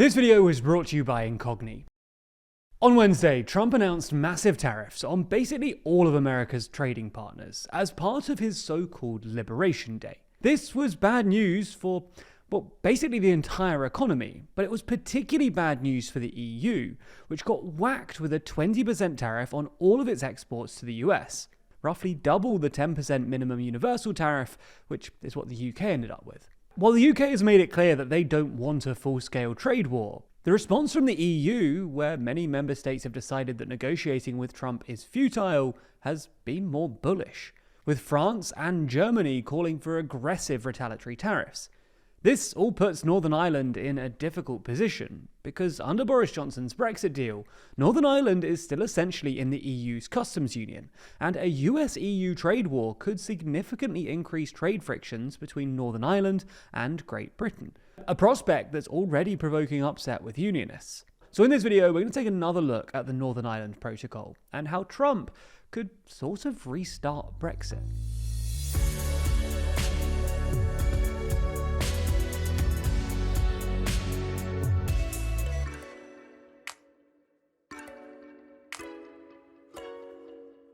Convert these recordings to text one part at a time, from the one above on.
This video was brought to you by Incogni. On Wednesday, Trump announced massive tariffs on basically all of America's trading partners as part of his so-called Liberation Day. This was bad news for, well, basically the entire economy, but it was particularly bad news for the EU, which got whacked with a 20% tariff on all of its exports to the US, roughly double the 10% minimum universal tariff, which is what the UK ended up with. While the UK has made it clear that they don't want a full-scale trade war, the response from the EU, where many member states have decided that negotiating with Trump is futile, has been more bullish, with France and Germany calling for aggressive retaliatory tariffs. This all puts Northern Ireland in a difficult position, because under Boris Johnson's Brexit deal, Northern Ireland is still essentially in the EU's customs union, and a US-EU trade war could significantly increase trade frictions between Northern Ireland and Great Britain, a prospect that's already provoking upset with unionists. So in this video, we're going to take another look at the Northern Ireland Protocol, and how Trump could sort of restart Brexit.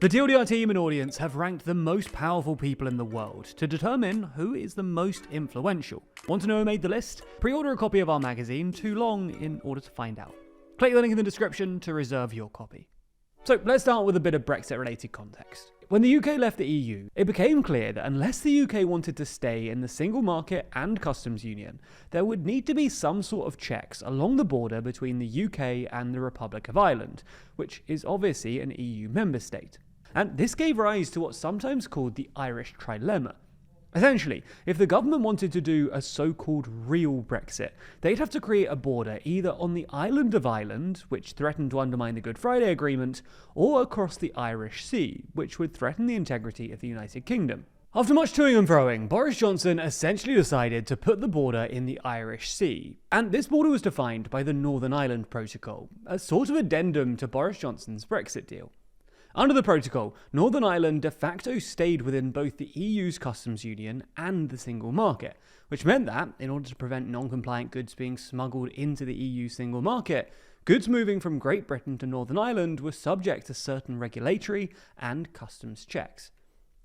The TLDR team and audience have ranked the most powerful people in the world to determine who is the most influential. Want to know who made the list? Pre-order a copy of our magazine, too long, in order to find out. Click the link in the description to reserve your copy. So let's start with a bit of Brexit-related context. When the UK left the EU, it became clear that unless the UK wanted to stay in the single market and customs union, there would need to be some sort of checks along the border between the UK and the Republic of Ireland, which is obviously an EU member state. And this gave rise to what's sometimes called the Irish trilemma. Essentially, if the government wanted to do a so-called real Brexit, they'd have to create a border either on the island of Ireland, which threatened to undermine the Good Friday Agreement, or across the Irish Sea, which would threaten the integrity of the United Kingdom. After much toing and froing, Boris Johnson essentially decided to put the border in the Irish Sea. And this border was defined by the Northern Ireland Protocol, a sort of addendum to Boris Johnson's Brexit deal. Under the protocol, Northern Ireland de facto stayed within both the EU's customs union and the single market, which meant that, in order to prevent non-compliant goods being smuggled into the EU single market, goods moving from Great Britain to Northern Ireland were subject to certain regulatory and customs checks.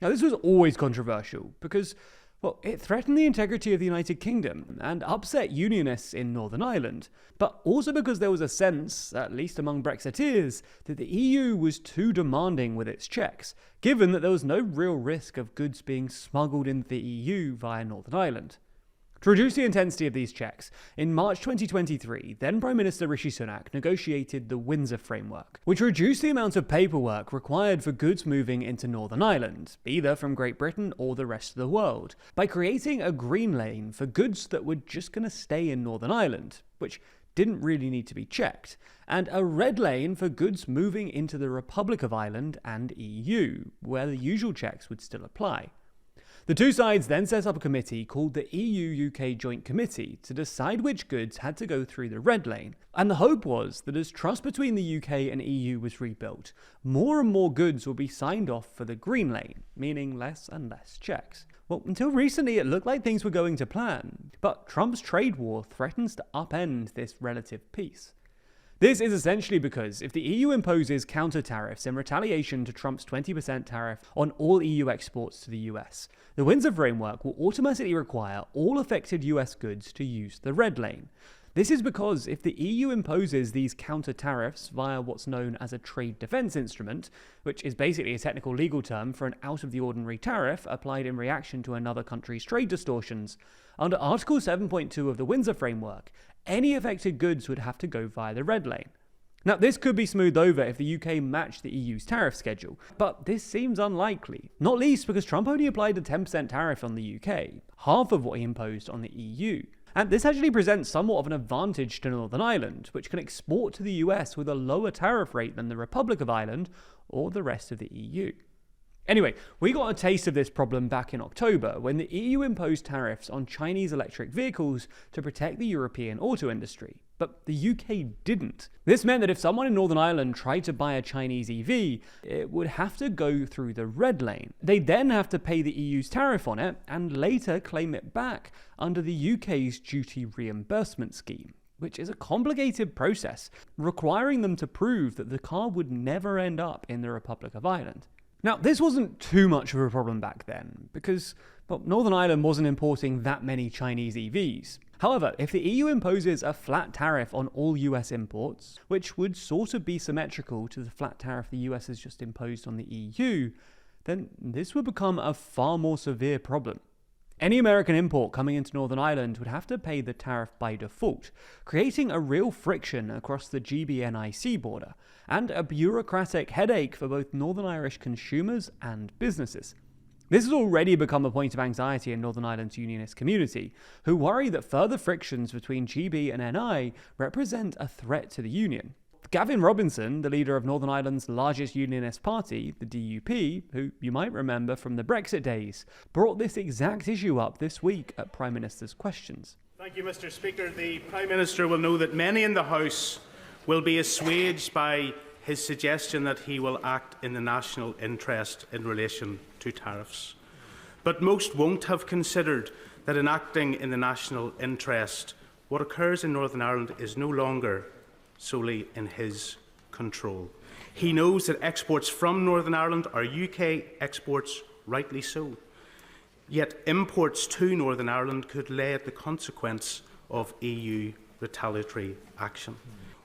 Now, this was always controversial because, well, it threatened the integrity of the United Kingdom and upset unionists in Northern Ireland, but also because there was a sense, at least among Brexiteers, that the EU was too demanding with its checks, given that there was no real risk of goods being smuggled into the EU via Northern Ireland. To reduce the intensity of these checks, in March 2023, then Prime Minister Rishi Sunak negotiated the Windsor Framework, which reduced the amount of paperwork required for goods moving into Northern Ireland, either from Great Britain or the rest of the world, by creating a green lane for goods that were just going to stay in Northern Ireland, which didn't really need to be checked, and a red lane for goods moving into the Republic of Ireland and EU, where the usual checks would still apply. The two sides then set up a committee called the EU-UK Joint Committee to decide which goods had to go through the red lane, and the hope was that as trust between the UK and EU was rebuilt, more and more goods would be signed off for the green lane, meaning less and less checks. Well, until recently it looked like things were going to plan, but Trump's trade war threatens to upend this relative peace. This is essentially because if the EU imposes counter-tariffs in retaliation to Trump's 20% tariff on all EU exports to the US, the Windsor Framework will automatically require all affected US goods to use the red lane. This is because if the EU imposes these counter-tariffs via what's known as a trade defense instrument, which is basically a technical legal term for an out-of-the-ordinary tariff applied in reaction to another country's trade distortions, under Article 7.2 of the Windsor Framework, any affected goods would have to go via the red lane. Now, this could be smoothed over if the UK matched the EU's tariff schedule, but this seems unlikely, not least because Trump only applied a 10% tariff on the UK, half of what he imposed on the EU. And this actually presents somewhat of an advantage to Northern Ireland, which can export to the US with a lower tariff rate than the Republic of Ireland or the rest of the EU. Anyway, we got a taste of this problem back in October when the EU imposed tariffs on Chinese electric vehicles to protect the European auto industry, but the UK didn't. This meant that if someone in Northern Ireland tried to buy a Chinese EV, it would have to go through the red lane. They'd then have to pay the EU's tariff on it and later claim it back under the UK's duty reimbursement scheme. which is a complicated process, requiring them to prove that the car would never end up in the Republic of Ireland. Now, this wasn't too much of a problem back then, because, well, Northern Ireland wasn't importing that many Chinese EVs. However, if the EU imposes a flat tariff on all US imports, which would sort of be symmetrical to the flat tariff the US has just imposed on the EU, then this would become a far more severe problem. Any American import coming into Northern Ireland would have to pay the tariff by default, creating a real friction across the GB-NIC border, and a bureaucratic headache for both Northern Irish consumers and businesses. This has already become a point of anxiety in Northern Ireland's unionist community, who worry that further frictions between GB and NI represent a threat to the union. Gavin Robinson, the leader of Northern Ireland's largest unionist party, the DUP, who you might remember from the Brexit days, brought this exact issue up this week at Prime Minister's Questions. Thank you, Mr. Speaker. The Prime Minister will know that many in the House will be assuaged by his suggestion that he will act in the national interest in relation to tariffs. But most won't have considered that in acting in the national interest, what occurs in Northern Ireland is no longer solely in his control. He knows that exports from Northern Ireland are UK exports, rightly so. Yet imports to Northern Ireland could lay at the consequence of EU retaliatory action.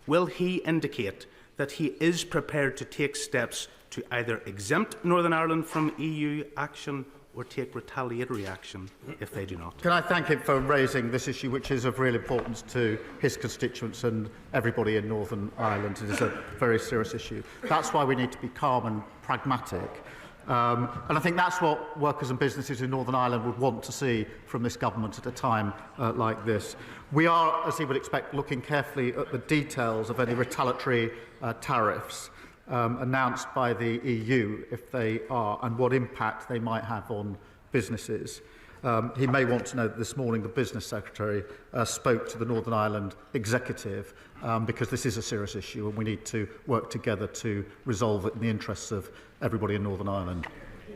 Will he indicate that he is prepared to take steps to either exempt Northern Ireland from EU action or take retaliatory action if they do not? Can I thank him for raising this issue, which is of real importance to his constituents and everybody in Northern Ireland. It is a very serious issue. That's why we need to be calm and pragmatic. And I think that's what workers and businesses in Northern Ireland would want to see from this government at a time like this. We are, as he would expect, looking carefully at the details of any retaliatory tariffs announced by the EU, if they are, and what impact they might have on businesses. He may want to know that this morning the Business Secretary spoke to the Northern Ireland Executive because this is a serious issue and we need to work together to resolve it in the interests of everybody in Northern Ireland.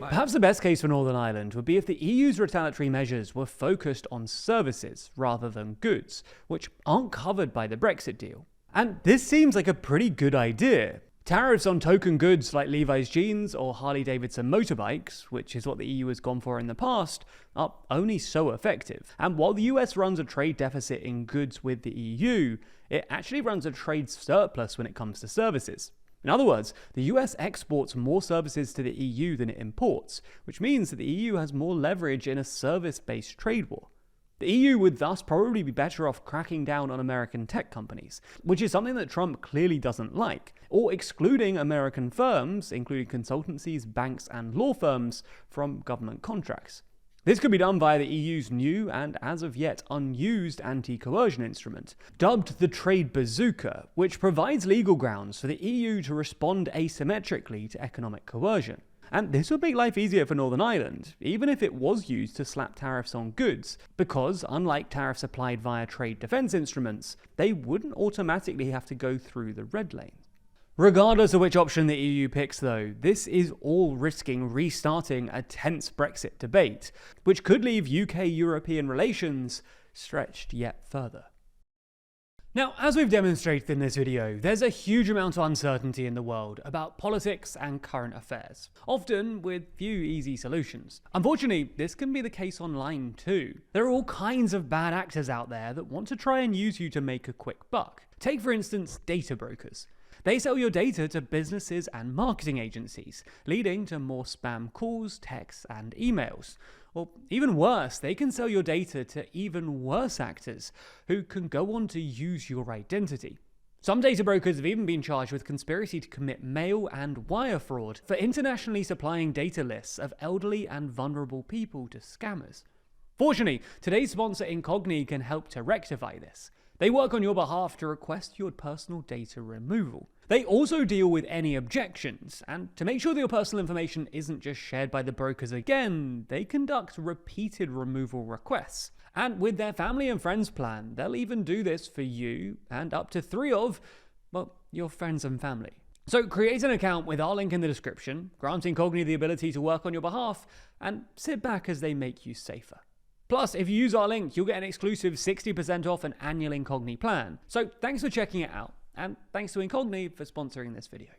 Perhaps the best case for Northern Ireland would be if the EU's retaliatory measures were focused on services rather than goods, which aren't covered by the Brexit deal. And this seems like a pretty good idea. Tariffs on token goods like Levi's jeans or Harley-Davidson motorbikes, which is what the EU has gone for in the past, are only so effective. And while the US runs a trade deficit in goods with the EU, it actually runs a trade surplus when it comes to services. In other words, the US exports more services to the EU than it imports, which means that the EU has more leverage in a service-based trade war. The EU would thus probably be better off cracking down on American tech companies, which is something that Trump clearly doesn't like, or excluding American firms, including consultancies, banks, and law firms, from government contracts. This could be done via the EU's new and as of yet unused anti-coercion instrument, dubbed the Trade Bazooka, which provides legal grounds for the EU to respond asymmetrically to economic coercion. And this would make life easier for Northern Ireland, even if it was used to slap tariffs on goods, because unlike tariffs applied via trade defence instruments, they wouldn't automatically have to go through the red lane. Regardless of which option the EU picks though, this is all risking restarting a tense Brexit debate, which could leave UK-European relations stretched yet further. Now, as we've demonstrated in this video, there's a huge amount of uncertainty in the world about politics and current affairs, often with few easy solutions. Unfortunately, this can be the case online too. There are all kinds of bad actors out there that want to try and use you to make a quick buck. Take, for instance, data brokers. They sell your data to businesses and marketing agencies, leading to more spam calls, texts, and emails. Or even worse, they can sell your data to even worse actors who can go on to use your identity. Some data brokers have even been charged with conspiracy to commit mail and wire fraud for internationally supplying data lists of elderly and vulnerable people to scammers. Fortunately, today's sponsor Incogni can help to rectify this. They work on your behalf to request your personal data removal. They also deal with any objections, and to make sure that your personal information isn't just shared by the brokers again, they conduct repeated removal requests. And with their family and friends plan, they'll even do this for you and up to 3 of, well, your friends and family. So create an account with our link in the description, granting Incogni the ability to work on your behalf, and sit back as they make you safer. Plus, if you use our link, you'll get an exclusive 60% off an annual Incogni plan. So thanks for checking it out, and thanks to Incogni for sponsoring this video.